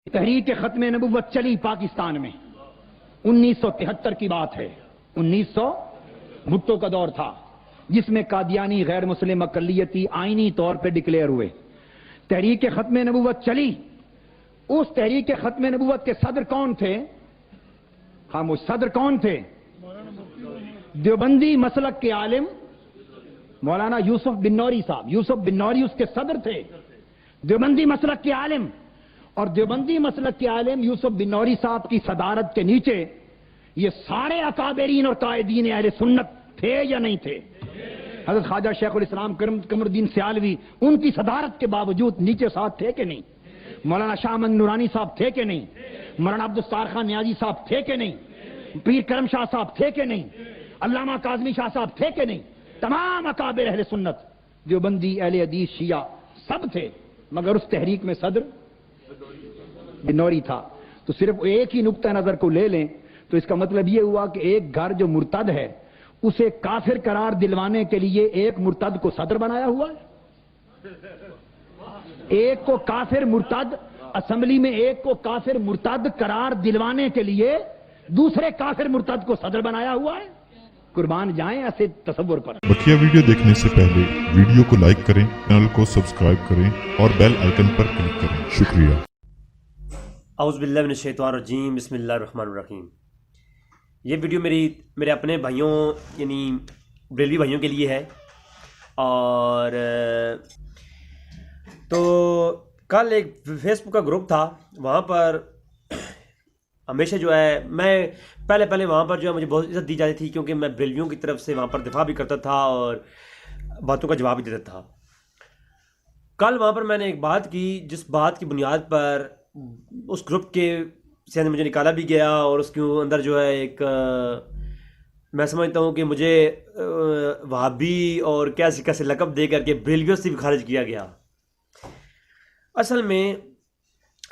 تحریک ختم نبوت چلی پاکستان میں 1973 کی بات ہے. 1900 بھٹو کا دور تھا جس میں قادیانی غیر مسلم اقلیتی آئینی طور پہ ڈکلیئر ہوئے. تحریک ختم نبوت چلی. اس تحریک ختم نبوت کے صدر کون تھے؟ خاموش. صدر کون تھے؟ دیوبندی مسلک کے عالم مولانا یوسف بن نوری صاحب. یوسف بن نوری اس کے صدر تھے. دیوبندی مسلک کے عالم. اور دیوبندی مسلک کے عالم یوسف بن نوری صاحب کی صدارت کے نیچے یہ سارے اکابرین اور قائدین اہل سنت تھے یا نہیں تھے؟ حضرت خواجہ شیخ الاسلام قمر الدین سیالوی ان کی صدارت کے باوجود نیچے ساتھ تھے کہ نہیں؟ مولانا شاہ احمد نورانی صاحب تھے کہ نہیں؟ مولانا عبدالستار خان نیازی صاحب تھے کہ نہیں؟ پیر کرم شاہ صاحب تھے کہ نہیں؟ علامہ کاظمی شاہ صاحب تھے کہ نہیں؟ تمام اکابر اہل سنت دیوبندی اہل حدیث شیعہ سب تھے، مگر اس تحریک میں صدر بنوری تھا. تو صرف ایک ہی نقطہ نظر کو لے لیں تو اس کا مطلب یہ ہوا کہ ایک گھر جو مرتد ہے اسے کافر قرار دلوانے کے لیے ایک مرتد کو صدر بنایا ہوا ہے. ایک کو کافر مرتد اسمبلی میں ایک کو کافر مرتد قرار دلوانے کے لیے دوسرے کافر مرتد کو صدر بنایا ہوا ہے. قربان جائیں ایسے تصور پر. بقیہ ویڈیو دیکھنے سے پہلے ویڈیو کو لائک کریں، چینل کو سبسکرائب کریں اور بیل آئیکن پر کلک کریں. شکریہ. اعوذ باللہ من الشیطان الرجیم. بسم اللہ الرحمن الرحیم. یہ ویڈیو میرے اپنے بھائیوں یعنی بریلوی بھائیوں کے لیے ہے. اور تو کل ایک فیس بک کا گروپ تھا، وہاں پر ہمیشہ جو ہے میں پہلے وہاں پر جو ہے مجھے بہت عزت دی جاتی تھی، کیونکہ میں بریلویوں کی طرف سے وہاں پر دفاع بھی کرتا تھا اور باتوں کا جواب بھی دیتا تھا. کل وہاں پر میں نے ایک بات کی جس بات کی بنیاد پر اس گروپ کے سے مجھے نکالا بھی گیا، اور اس کے اندر جو ہے ایک میں سمجھتا ہوں کہ مجھے وہابی اور کیسے لقب دے کر کے بریلویوں سے بھی خارج کیا گیا. اصل میں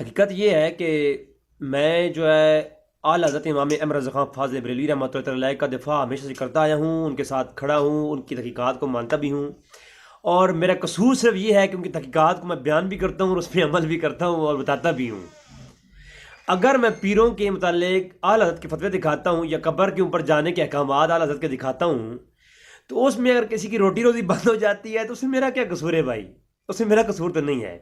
حقیقت یہ ہے کہ میں جو ہے اعلیٰ حضرت امام احمد رضا خان فاضل بریلوی رحمۃ اللہ علیہ کا دفاع ہمیشہ سے کرتا آیا ہوں، ان کے ساتھ کھڑا ہوں، ان کی تحقیقات کو مانتا بھی ہوں. اور میرا قصور صرف یہ ہے کہ ان کی تحقیقات کو میں بیان بھی کرتا ہوں اور اس پہ عمل بھی کرتا ہوں اور بتاتا بھی ہوں. اگر میں پیروں کے متعلق اعلیٰ حضرت کے فتوے دکھاتا ہوں یا قبر کے اوپر جانے کے احکامات اعلیٰ حضرت کے دکھاتا ہوں تو اس میں اگر کسی کی روٹی روزی بند ہو جاتی ہے تو اس میں میرا کیا قصور ہے بھائی؟ اس میں میرا قصور تو نہیں ہے.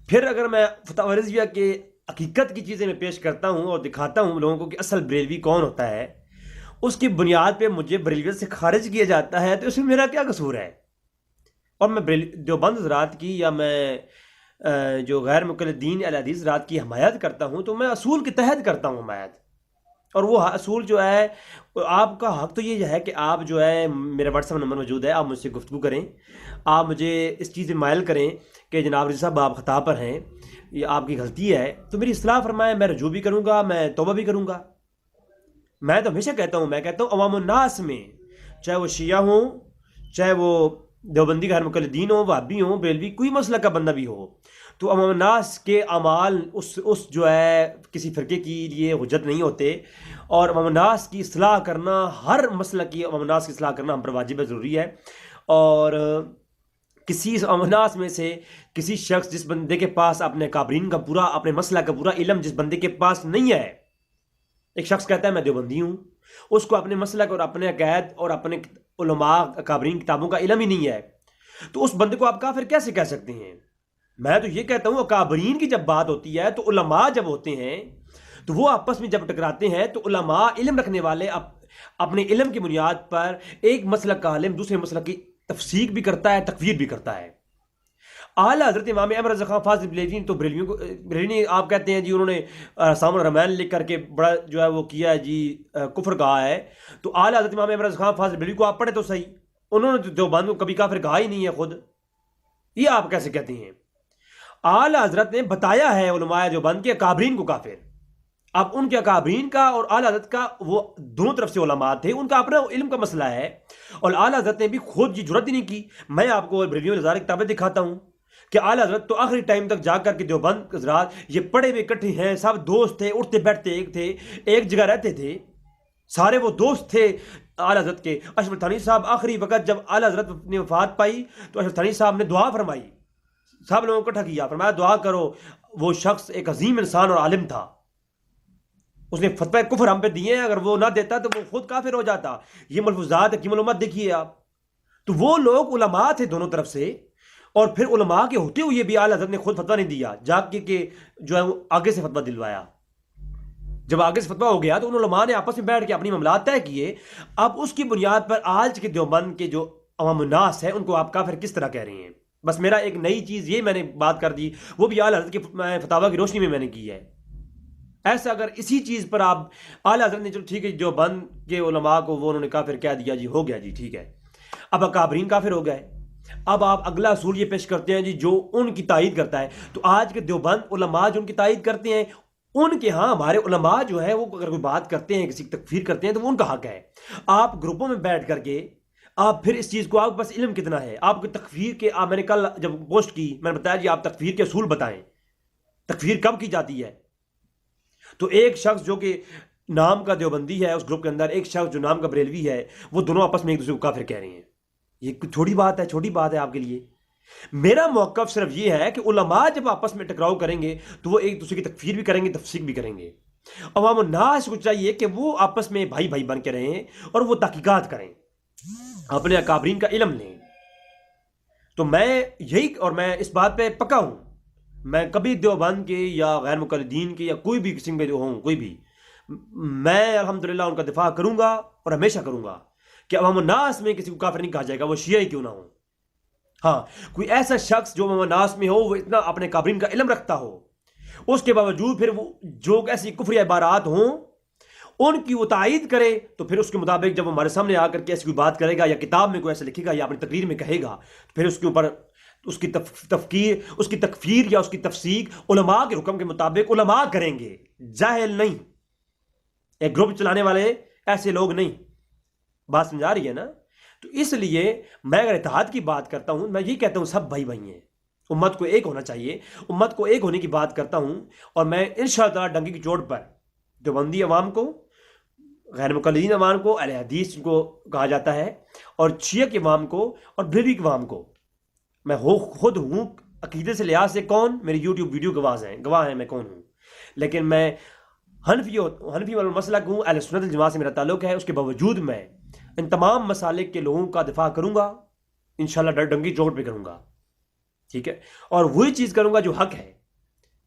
پھر اگر میں فتح رضویہ کے حقیقت کی چیزیں میں پیش کرتا ہوں اور دکھاتا ہوں لوگوں کو کہ اصل بریلوی کون ہوتا ہے، اس کی بنیاد پہ مجھے بریلویت سے خارج کیا جاتا ہے، تو اس میں میرا کیا قصور ہے؟ اور میں دیوبند حضرات کی یا میں جو غیر مقلدین اہل حدیث حضرات کی حمایت کرتا ہوں تو میں اصول کے تحت کرتا ہوں حمایت. اور وہ اصول جو ہے آپ کا حق تو یہ ہے کہ آپ جو ہے میرا واٹس ایپ نمبر موجود ہے، آپ مجھ سے گفتگو کریں، آپ مجھے اس چیز میں مائل کریں کہ جناب رضا صاحب آپ خطا پر ہیں، یہ آپ کی غلطی ہے، تو میری اصلاح فرمائیں، میں رجوع بھی کروں گا، میں توبہ بھی کروں گا. میں تو ہمیشہ کہتا ہوں عوام الناس میں چاہے وہ شیعہ ہوں، چاہے وہ دیوبندی غیر مقلدین ہوں، وہابی ہوں، بریلوی، کوئی مسلک کا بندہ بھی ہو، تو عوام الناس کے اعمال اس جو ہے کسی فرقے کے لیے حجت نہیں ہوتے. اور عوام الناس کی اصلاح کرنا، ہر مسلک کی عوام الناس کی اصلاح کرنا ہم پر واجب ہے، ضروری ہے. اور کسی عوام الناس میں سے کسی شخص جس بندے کے پاس اپنے کابرین کا پورا، اپنے مسلک کا پورا علم جس بندے کے پاس نہیں ہے، ایک شخص کہتا ہے میں دیوبندی ہوں، اس کو اپنے مسلک اور اپنے عقائد اور اپنے علماء کابرین کتابوں کا علم ہی نہیں ہے، تو اس بندے کو آپ کافر کیسے کہہ سکتے ہیں؟ میں تو یہ کہتا ہوں کابرین کی جب بات ہوتی ہے تو علماء جب ہوتے ہیں تو وہ آپس میں جب ٹکراتے ہیں تو علماء علم رکھنے والے اپنے علم کی بنیاد پر ایک مسلک کا عالم دوسرے مسلک کی تفسیق بھی کرتا ہے، تکفیر بھی کرتا ہے. اعلیٰ حضرت امام احمد رضا خان فاضل بریلوی تو بریلوی آپ کہتے ہیں جی انہوں نے سام الرحمن لکھ کر کے بڑا جو ہے وہ کیا ہے جی کفر کہا ہے، تو اعلیٰ حضرت امام احمد رضا خان فاضل بریلوی کو آپ پڑھے تو صحیح، انہوں نے دیوبند کو کبھی کافر کہا ہی نہیں ہے خود، یہ آپ کیسے کہتے ہیں؟ اعلیٰ حضرت نے بتایا ہے علماء دیوبند کے اکابرین کو کافر. اب ان کے اکابرین کا اور اعلیٰ حضرت کا وہ دونوں طرف سے علماء تھے، ان کا اپنا علم کا مسئلہ ہے، اور اعلیٰ حضرت نے بھی خود یہ جرات ہی نہیں کی. میں آپ کو بریلویوں ہزار کتابیں دکھاتا ہوں کہ اعلیٰ حضرت تو آخری ٹائم تک جا کر کے دیوبند حضرات یہ پڑھے ہوئے اکٹھے ہیں، سب دوست تھے، اٹھتے بیٹھتے ایک تھے، ایک جگہ رہتے تھے، سارے وہ دوست تھے اعلیٰ حضرت کے. اشرف تھانی صاحب آخری وقت جب اعلیٰ حضرت نے وفات پائی تو اشرف تھانی صاحب نے دعا فرمائی، سب لوگوں کو اکٹھا کیا، فرمایا دعا کرو وہ شخص ایک عظیم انسان اور عالم تھا, اس نے فتوی کفر ہم پہ دیے ہیں, اگر وہ نہ دیتا تو وہ خود کافر ہو جاتا. یہ ملفوظات حکیم الامت دیکھیے آپ. تو وہ لوگ علماء تھے دونوں طرف سے, اور پھر علماء کے ہوتے ہوئے بھی اعلیٰ حضرت نے خود فتویٰ نہیں دیا, جا کے کہ جو ہے آگے سے فتویٰ دلوایا. جب آگے سے فتویٰ ہو گیا تو ان علماء نے آپس میں بیٹھ کے اپنی معاملات طے کیے. اب اس کی بنیاد پر آج کے دیوبند کے جو عوام الناس ہیں ان کو آپ کافر کس طرح کہہ رہے ہیں. بس میرا ایک نئی چیز یہ میں نے بات کر دی, وہ بھی اعلیٰ حضرت کے فتاویٰ کی روشنی میں میں نے کی ہے. ایسا اگر اسی چیز پر آپ اعلیٰ حضرت نے چلو ٹھیک ہے دیوبند کے علماء کو وہ انہوں نے کافر کہہ دیا, جی ہو گیا جی ٹھیک ہے, اب اکابرین کافر ہو گئے. اب آپ اگلا اصول یہ پیش کرتے ہیں جی جو ان کی تائید کرتا ہے. تو آج کے دیوبند علماء جو ان کی تائید کرتے ہیں, ان کے ہاں ہمارے علماء جو ہے وہ اگر کوئی بات کرتے ہیں, کسی کی تکفیر کرتے ہیں تو وہ ان کا حق ہے. آپ گروپوں میں بیٹھ کر کے آپ پھر اس چیز کو, آپ بس علم کتنا ہے آپ کی تکفیر کے. میں نے کل جب پوسٹ کی میں نے بتایا جی آپ تکفیر کے اصول بتائیں, تکفیر کب کی جاتی ہے. تو ایک شخص جو کہ نام کا دیوبندی ہے اس گروپ کے اندر, ایک شخص جو نام کا بریلوی ہے, وہ دونوں آپس میں ایک دوسرے کو کافر کہہ رہے ہیں. یہ تھوڑی بات ہے, چھوٹی بات ہے آپ کے لیے. میرا موقف صرف یہ ہے کہ علماء جب آپس میں ٹکراؤ کریں گے تو وہ ایک دوسرے کی تکفیر بھی کریں گے, تفسیق بھی کریں گے. عوام الناس کو چاہیے کہ وہ آپس میں بھائی بھائی بن کے رہیں اور وہ تحقیقات کریں, اپنے اکابرین کا علم لیں. تو میں یہی, اور میں اس بات پہ پکا ہوں, میں کبھی دیوبند کے یا غیر مقلدین کے یا کوئی بھی قسم کے جو ہوں کوئی بھی, میں الحمدللہ ان کا دفاع کروں گا اور ہمیشہ کروں گا کہ عوام الناس میں کسی کو کافر نہیں کہا جائے گا, وہ شیعہ ہی کیوں نہ ہو. ہاں کوئی ایسا شخص جو عوام الناس میں ہو, وہ اتنا اپنے کابرین کا علم رکھتا ہو, اس کے باوجود پھر وہ جو ایسی کفری عبارات ہوں ان کی وہ تائید کرے, تو پھر اس کے مطابق جب ہمارے سامنے آ کر کے ایسی کوئی بات کرے گا یا کتاب میں کوئی ایسا لکھے گا یا اپنی تقریر میں کہے گا, تو پھر اس کے اوپر اس کی تکفیر یا اس کی تفسیق علماء کے حکم کے مطابق علماء کریں گے, جاہل نہیں. ایک گروپ چلانے والے ایسے لوگ نہیں. بات سمجھا رہی ہے نا. تو اس لیے میں اگر اتحاد کی بات کرتا ہوں, میں یہ کہتا ہوں سب بھائی بھائی ہیں, امت کو ایک ہونا چاہیے, امت کو ایک ہونے کی بات کرتا ہوں. اور میں انشاءاللہ تعالی ڈنگی کی چوٹ پر دیوبندی عوام کو, غیر مقلدین عوام کو, اہل حدیث کو کہا جاتا ہے, اور شیعہ کے عوام کو اور بریلوی کے عوام کو, میں خود ہوں عقیدے سے لحاظ سے کون, میری یوٹیوب ویڈیو گواہ ہیں میں کون ہوں, لیکن میں حنفی والا مسلک ہوں, اہل سنت الجماعت سے میرا تعلق ہے. اس کے باوجود میں ان تمام مسالک کے لوگوں کا دفاع کروں گا, انشاءاللہ ڈنگی چوٹ پہ کروں گا, ٹھیک ہے, اور وہی چیز کروں گا جو حق ہے.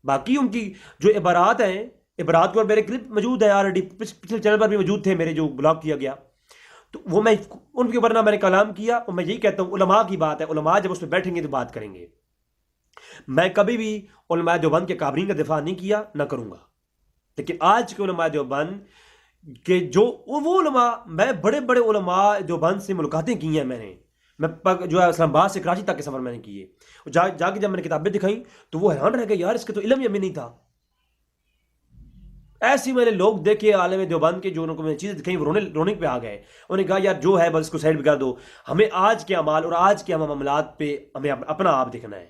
باقی ان کی جو عبارات ہیں, عبارات کے اور میرے کلپ موجود ہے آلریڈی, پچھلے چینل پر بھی موجود تھے میرے جو بلاک کیا گیا, تو وہ میں ان کے اوپر نہ میں نے کلام کیا. اور میں یہی کہتا ہوں علماء کی بات ہے, علماء جب اس پہ بیٹھیں گے تو بات کریں گے. میں کبھی بھی علماء دیوبند کے کابرین کا دفاع نہیں کیا, نہ کروں گا. لیکن آج کے علماء دیوبند کہ جو وہ علماء, میں بڑے بڑے علماء دیوبند سے ملاقاتیں کی ہیں, میں جو ہے اسلام آباد سے کراچی تک کے سفر میں نے کیے, جا کے جب میں نے کتابیں دکھائیں تو وہ حیران رہ گئے, یار اس کے تو علم ہی ہمیں نہیں تھا. ایسی میں نے لوگ دیکھے عالم دیوبند کے جو ان کو میں نے چیزیں دکھائیں, وہ رونے پہ آ گئے. انہوں نے کہا یار جو ہے بس اس کو سائڈ پہ کر دو, ہمیں آج کے اعمال اور آج کے معاملات پہ ہمیں اپنا آپ دیکھنا ہے.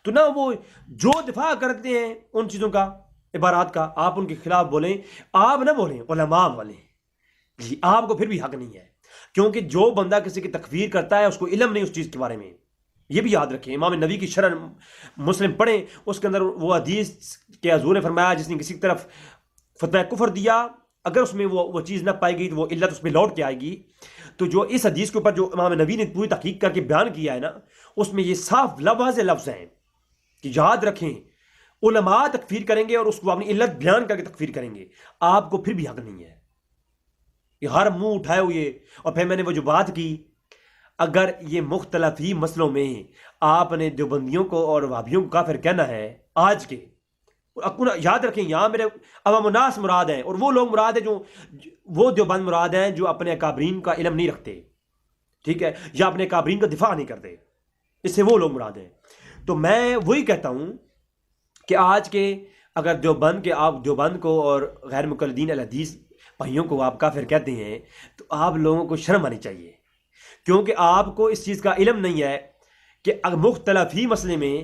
تو نہ وہ جو دفاع کرتے ہیں ان چیزوں کا, عبارات کا, آپ ان کے خلاف بولیں, آپ نہ بولیں, علماء بولیں. جی آپ کو پھر بھی حق نہیں ہے, کیونکہ جو بندہ کسی کی تکفیر کرتا ہے اس کو علم نہیں اس چیز کے بارے میں. یہ بھی یاد رکھیں, امام نبی کی شرح مسلم پڑھیں, اس کے اندر وہ حدیث کے حضور نے فرمایا جس نے کسی طرف فتویٰ کفر دیا, اگر اس میں وہ چیز نہ پائی گئی تو وہ علت اس پہ لوٹ کے آئے گی. تو جو اس حدیث کے اوپر جو امام نبی نے پوری تحقیق کر کے بیان کیا ہے نا, اس میں یہ صاف لفظ ہیں کہ یاد رکھیں علماء تکفیر کریں گے اور اس کو اپنی علت بیان کر کے تکفیر کریں گے, آپ کو پھر بھی حق نہیں ہے. یہ ہر منہ اٹھائے ہوئے. اور پھر میں نے وہ جو بات کی, اگر یہ مختلف ہی مسئلوں میں آپ نے دیوبندیوں کو اور وہابیوں کو کافر کہنا ہے آج کے, یاد رکھیں یہاں میرے عوام الناس مراد ہیں, اور وہ لوگ مراد ہیں جو وہ دیوبند مراد ہیں جو اپنے اکابرین کا علم نہیں رکھتے, ٹھیک ہے, یا اپنے اکابرین کا دفاع نہیں کرتے, اس سے وہ لوگ مراد ہیں. تو میں وہی کہتا ہوں کہ آج کے اگر دیوبند کے آپ دیوبند کو اور غیر مقلدین الحدیث بھائیوں کو آپ کافر کہتے ہیں تو آپ لوگوں کو شرم آنی چاہیے, کیونکہ آپ کو اس چیز کا علم نہیں ہے کہ اگر مختلف ہی مسئلے میں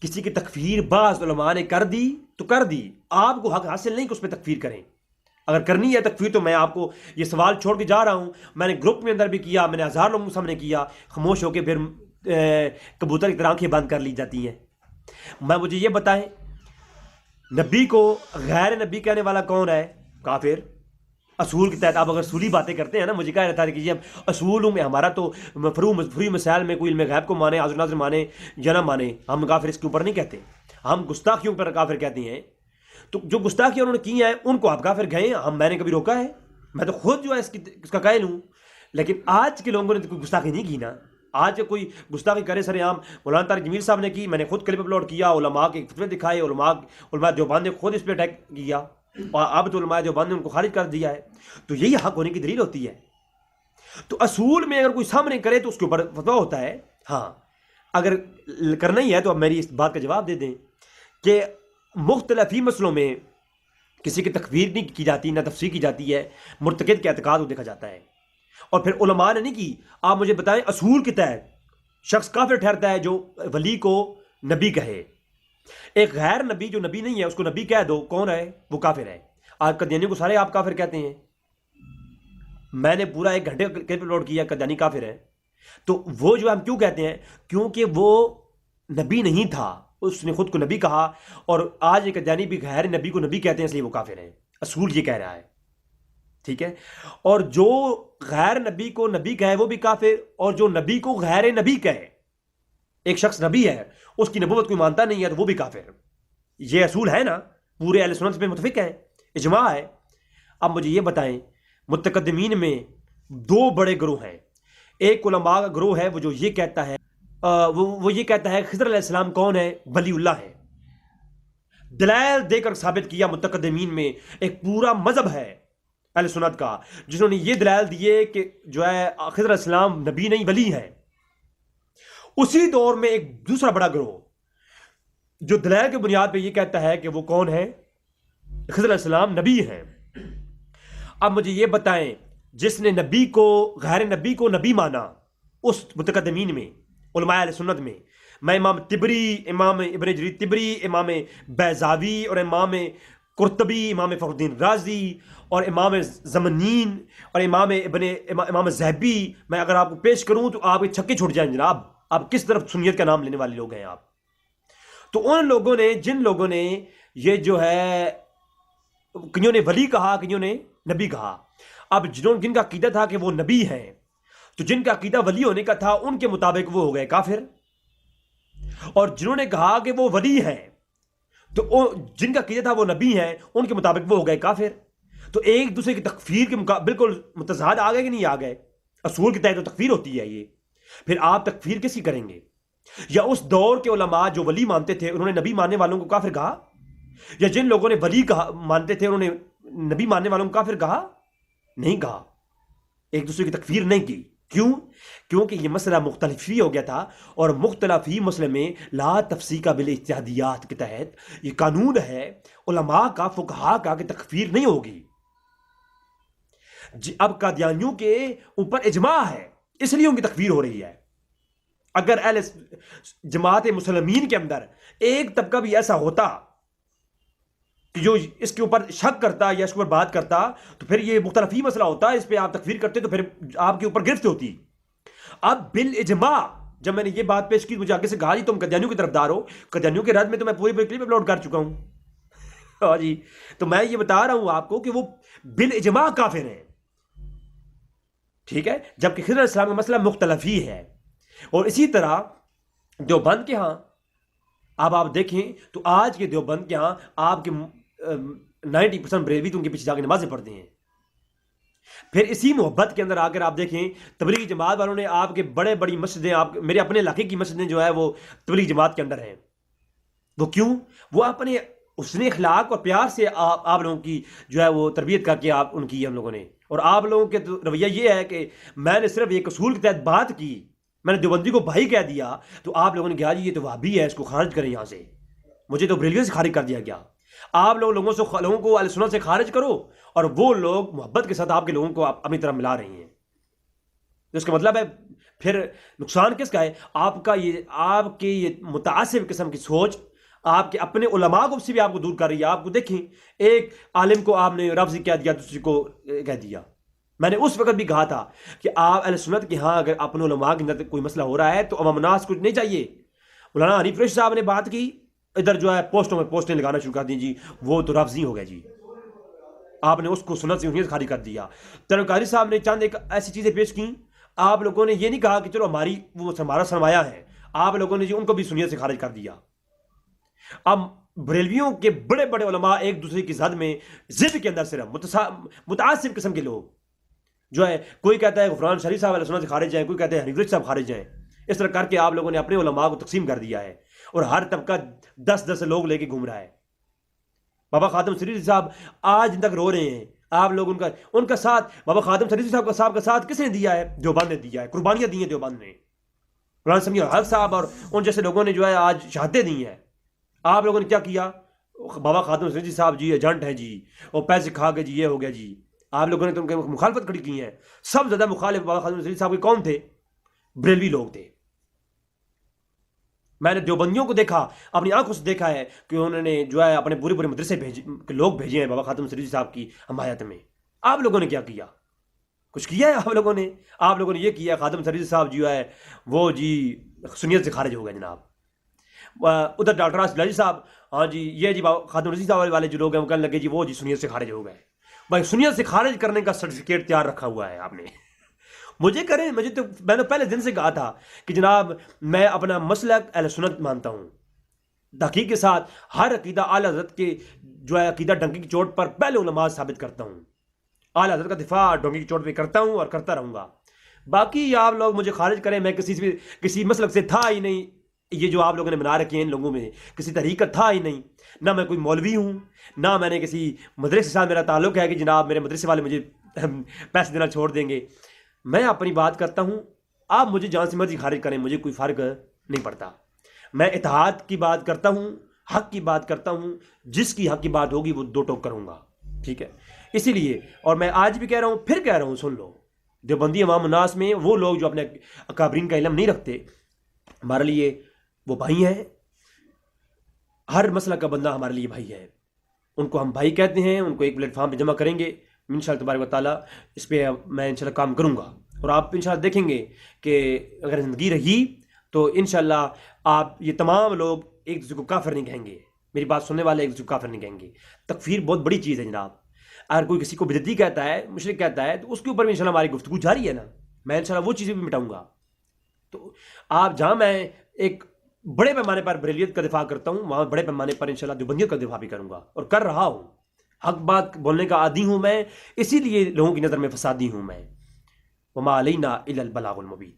کسی کی تکفیر بعض علماء نے کر دی تو کر دی, آپ کو حق حاصل نہیں کہ اس پہ تکفیر کریں. اگر کرنی ہے تکفیر تو میں آپ کو یہ سوال چھوڑ کے جا رہا ہوں, میں نے گروپ میں اندر بھی کیا, میں نے ہزار لوگوں کے سامنے کیا, خاموش ہو کے پھر کبوتر کی طرح آنکھیں بند کر لی جاتی ہیں. مجھے یہ بتائیں نبی کو غیر نبی کہنے والا کون ہے؟ کافر. اصول کے تحت آپ اگر اصولی باتیں کرتے ہیں نا، مجھے کہا رہتا ہے کہ جی ہم اصولوں میں ہمارا تو فروع مسائل میں کوئی علم غیب کو مانے، حاضر ناظر مانے یا نہ مانے، ہم کافر اس کے اوپر نہیں کہتے، ہم گستاخیوں پر کافر کہتے ہیں. تو جو گستاخیاں انہوں نے کی ہیں ان کو آپ کافر گئے، میں نے کبھی روکا ہے؟ میں تو خود جو ہے اس کا قائل ہوں. لیکن آج کے لوگوں نے تو کوئی گستاخی نہیں کی نا. آج کوئی گستاخی کرے سر عام مولانا طارق جمیل صاحب نے کی، میں نے خود کلپ اپلوڈ کیا، علماء کے فتوے دکھائے، علماء دیوبند نے خود اس پہ اٹیک کیا، اور اب تو علماء دیوبند نے ان کو خارج کر دیا ہے. تو یہی حق ہونے کی دلیل ہوتی ہے. تو اصول میں اگر کوئی سامنے کرے تو اس کے اوپر فتویٰ ہوتا ہے. ہاں اگر کرنا ہی ہے تو اب میری اس بات کا جواب دے دیں کہ مختلفی مسئلوں میں کسی کی تکفیر نہیں کی جاتی، نہ تفسیر کی جاتی ہے، مرتکب کے اعتقاد کو دیکھا جاتا ہے. اور پھر علماء نے نہیں کی. آپ مجھے بتائیں اصول کے تحت شخص کافر ٹھہرتا ہے جو ولی کو نبی کہے. ایک غیر نبی جو نبی نہیں ہے اس کو نبی کہہ دو، کون ہے وہ؟ کافر ہے. آج قادیانیوں کو سارے آپ کافر کہتے ہیں. میں نے پورا 1 گھنٹے کلپ اپلوڈ کیا قادیانی کافر ہے. تو وہ جو ہم کیوں کہتے ہیں؟ کیونکہ وہ نبی نہیں تھا، اس نے خود کو نبی کہا. اور آج ایک قادیانی بھی غیر نبی کو نبی کہتے ہیں، اس لیے وہ کافر ہیں. اصول یہ کہہ رہا ہے، ٹھیک ہے. اور جو غیر نبی کو نبی کہے وہ بھی کافر، اور جو نبی کو غیر نبی کہے، ایک شخص نبی ہے اس کی نبوت کوئی مانتا نہیں ہے تو وہ بھی کافر. یہ اصول ہے نا، پورے اہل سنت پہ متفق ہیں، اجماع ہے. اب مجھے یہ بتائیں متقدمین میں 2 بڑے گروہ ہیں. ایک علماء کا گروہ ہے وہ جو یہ کہتا ہے وہ یہ کہتا ہے خضر علیہ السلام کون ہے؟ ولی اللہ ہے. دلائل دے کر ثابت کیا. متقدمین میں ایک پورا مذہب ہے اہل سنت کا جنہوں نے یہ دلائل دیے کہ جو ہے خضر علیہ السلام نبی نہیں ولی ہے. اسی دور میں ایک دوسرا بڑا گروہ جو دلائل کی بنیاد پہ یہ کہتا ہے کہ وہ کون ہے؟ خضر علیہ السلام نبی ہیں. اب مجھے یہ بتائیں جس نے نبی کو غیر نبی کو نبی مانا اس متقدمین میں علماء اہل سنت میں امام طبری، امام ابن جریر طبری، امام بیضاوی اور امام قرطبی، امام فخر الدین رازی اور امام زمنین اور امام زہبی، میں اگر آپ کو پیش کروں تو آپ کے چھکے چھوٹ جائیں جناب. آپ کس طرف سنیت کا نام لینے والے لوگ ہیں آپ؟ تو ان لوگوں نے، جن لوگوں نے یہ جو ہے کئیوں نے ولی کہا، کئیوں نے نبی کہا. اب جن کا عقیدہ تھا کہ وہ نبی ہیں تو جن کا عقیدہ ولی ہونے کا تھا ان کے مطابق وہ ہو گئے کافر. اور جنہوں نے کہا کہ وہ ولی ہیں تو جن کا عقیدہ تھا وہ نبی ہیں ان کے مطابق وہ ہو گئے کافر. تو ایک دوسرے کی تکفیر کے بالکل متضاد آ گئے کہ نہیں آ گئے؟ اصول کے تحت تو تکفیر ہوتی ہے. یہ پھر آپ تکفیر کس کی کریں گے؟ یا اس دور کے علماء جو ولی مانتے تھے انہوں نے نبی ماننے والوں کو کافر کہا؟ یا جن لوگوں نے ولی مانتے تھے انہوں نے نبی ماننے والوں کو کافر کہا؟ نہیں کہا. ایک دوسرے کی تکفیر نہیں کی. کیوں؟ کیونکہ یہ مسئلہ مختلفی ہو گیا تھا، اور مختلفی مسئلے میں لا تفسیق بالاجتہادیات کے تحت یہ قانون ہے علماء کا، فقہاء کا، کہ تکفیر نہیں ہوگی. اب قادیانیوں کے اوپر اجماع ہے اس لیے ان کی تکفیر ہو رہی ہے. اگر اہل جماعت مسلمین کے اندر ایک طبقہ بھی ایسا ہوتا کہ جو اس کے اوپر شک کرتا یا اس کے اوپر بات کرتا تو پھر یہ مختلفی مسئلہ ہوتا، اس پہ آپ تکفیر کرتے تو پھر آپ کے اوپر گرفت ہوتی. اب بالاجماع جب میں نے یہ بات پیش کی مجھے آگے سے کہا جی تم قادیانیوں کی طرفدار ہو. قادیانیوں کے رد میں تو میں پوری کلپ اپلوڈ کر چکا ہوں. ہاں جی، تو میں یہ بتا رہا ہوں آپ کو کہ وہ بالاجماع کافر ہیں، ٹھیک ہے. جبکہ خضر علیہ السلام کا مسئلہ مختلفی ہے. اور اسی طرح دیوبند کے ہاں اب آپ دیکھیں تو آج کے دیوبند کے ہاں آپ کے 90% بریلوی تو ان کے پیچھے جا کے نمازیں پڑھتے ہیں. پھر اسی محبت کے اندر آ کر آپ دیکھیں تبلیغی جماعت والوں نے آپ کے بڑی مسجدیں، آپ میرے اپنے علاقے کی مسجدیں جو ہے وہ تبلیغی جماعت کے اندر ہیں. وہ کیوں؟ وہ اپنے حسن اخلاق اور پیار سے آپ لوگوں کی جو ہے وہ تربیت کر کے آپ ان کی ہم لوگوں نے. اور آپ لوگوں کے رویہ یہ ہے کہ میں نے صرف ایک اصول کے تحت بات کی، میں نے دیوبندی کو بھائی کہہ دیا تو آپ لوگوں نے کہا جی یہ تو وہابی ہے اس کو خارج کریں یہاں سے. مجھے تو بریلویوں سے خارج کر دیا گیا. آپ لوگوں کو اہل سنت سے خارج کرو اور وہ لوگ محبت کے ساتھ آپ کے لوگوں کو اپنی طرف ملا رہی ہیں. اس کا مطلب ہے پھر نقصان کس کا ہے؟ آپ کے یہ متعصب قسم کی سوچ آپ کے اپنے علماء کو سے بھی آپ کو دور کر رہی ہے. آپ کو دیکھیں ایک عالم کو آپ نے رفض کہہ دیا، دوسری کو کہہ دیا. میں نے اس وقت بھی کہا تھا کہ آپ اہل سنت کے ہاں اگر اپنے علماء کے اندر کوئی مسئلہ ہو رہا ہے تو عوام الناس کچھ نہیں چاہیے. مولانا حنیف رشید صاحب نے بات کی ادھر جو ہے پوسٹوں میں پوسٹیں لگانا شروع کر دی جی وہ تو رافضی ہو گیا جی، آپ نے اس کو سنت سے انہیں خالی کر دیا۔ تنویر قادری صاحب نے چند ایک ایسی چیزیں پیش کی، آپ لوگوں نے یہ نہیں کہا کہ چلو ہمارا سرمایہ ہے، آپ لوگوں نے جی ان کو بھی سنیت سے خارج کر دیا۔ اب بریلویوں کے بڑے بڑے علماء ایک دوسرے کی زد میں ضد کے اندر صرف متعصب قسم کے لوگ جو ہے، کوئی کہتا ہے غفران شریف صاحب علیہ سنت سے خارج ہیں، کوئی کہتا ہے حنیف صاحب خارج ہیں، اس طرح کر کے آپ لوگوں نے اپنے علماء کو تقسیم کر دیا ہے، اور ہر طبقہ 10 لوگ لے کے گھوم رہا ہے۔ بابا خادم سریری صاحب آج تک رو رہے ہیں، آپ لوگ ان کا ساتھ بابا خادم سریری صاحب کا ساتھ کس نے دیا ہے؟ دیوبند نے دیا ہے، قربانیاں دی ہیں دیوبند نے، قرآن سمیع الحق صاحب اور ان جیسے لوگوں نے جو ہے آج شہادتیں دی ہیں۔ آپ لوگوں نے کیا کیا؟ بابا خادم سریری صاحب جی ایجنٹ ہیں جی، اور پیسے کھا کے جی یہ ہو گیا جی، آپ لوگوں نے تو ان کی مخالفت کھڑی کی ہے۔ سب زیادہ مخالف بابا خادم سریری صاحب کے کون تھے؟ بریلوی لوگ تھے۔ میں نے دیوبندیوں کو دیکھا، اپنی آنکھوں سے دیکھا ہے کہ انہوں نے جو ہے اپنے پورے مدرسے لوگ بھیجے ہیں بابا خادم سریری صاحب کی حمایت میں۔ آپ لوگوں نے کیا کیا؟ کچھ کیا ہے آپ لوگوں نے؟ آپ لوگوں نے یہ کیا خادم سریری صاحب جو ہے وہ جی سنیت سے خارج ہو گئے جناب۔ ادھر ڈاکٹر آصف علاجی صاحب، ہاں جی یہ جی خادم رضی صاحب والے جو لوگ ہیں وہ کہنے لگے جی وہ جی سنیت سے خارج ہو گئے۔ بھائی سنیت سے خارج کرنے کا سرٹیفکیٹ تیار رکھا ہوا ہے آپ نے، مجھے کریں، میں نے پہلے دن سے کہا تھا کہ جناب میں اپنا مسلک اہل سنت مانتا ہوں، تحقیق کے ساتھ ہر عقیدہ اعلیٰ حضرت کے جو ہے عقیدہ ڈنکی کی چوٹ پر پہلے علماء ثابت کرتا ہوں، اعلیٰ حضرت کا دفاع ڈنکی کی چوٹ پہ کرتا ہوں اور کرتا رہوں گا۔ باقی آپ لوگ مجھے خارج کریں، میں کسی مسلک سے تھا ہی نہیں، یہ جو آپ لوگوں نے بنا رکھے ہیں ان لوگوں میں کسی طریقہ تھا ہی نہیں، نہ میں کوئی مولوی ہوں، نہ میں نے کسی مدرسے کے ساتھ میرا تعلق ہے کہ جناب میرے مدرسے والے مجھے پیسے دینا چھوڑ دیں گے۔ میں اپنی بات کرتا ہوں، آپ مجھے جہاں سے مرضی خارج کریں، مجھے کوئی فرق نہیں پڑتا۔ میں اتحاد کی بات کرتا ہوں، حق کی بات کرتا ہوں، جس کی حق کی بات ہوگی وہ دو ٹوک کروں گا، ٹھیک ہے؟ اسی لیے، اور میں آج بھی کہہ رہا ہوں، پھر کہہ رہا ہوں، سن لو، دیوبندی عوام الناس میں وہ لوگ جو اپنے اکابرین کا علم نہیں رکھتے، ہمارے لیے وہ بھائی ہیں، ہر مسئلہ کا بندہ ہمارے لیے بھائی ہے، ان کو ہم بھائی کہتے ہیں، ان کو ایک پلیٹ فارم پہ جمع کریں گے انشاءاللہ تبارک و تعالیٰ، اس پہ میں انشاءاللہ کام کروں گا، اور آپ انشاءاللہ دیکھیں گے کہ اگر زندگی رہی تو انشاءاللہ آپ یہ تمام لوگ ایک دوسرے کو کافر نہیں کہیں گے، میری بات سننے والے ایک دوسرے کو کافر نہیں کہیں گے۔ تکفیر بہت بڑی چیز ہے جناب، اگر کوئی کسی کو بدعتی کہتا ہے، مشرک کہتا ہے، تو اس کے اوپر بھی انشاءاللہ ہماری گفتگو جاری ہے نا، میں انشاءاللہ وہ چیزیں بھی مٹاؤں گا۔ تو آپ جہاں میں ایک بڑے پیمانے پر بریلیت کا دفاع کرتا ہوں، وہاں بڑے پیمانے پر انشاءاللہ دیوبندیت کا دفاع بھی کروں گا، اور کر رہا ہوں۔ حق بات بولنے کا عادی ہوں میں، اسی لیے لوگوں کی نظر میں فسادی ہوں میں۔ وما علینا الا البلاغ المبین۔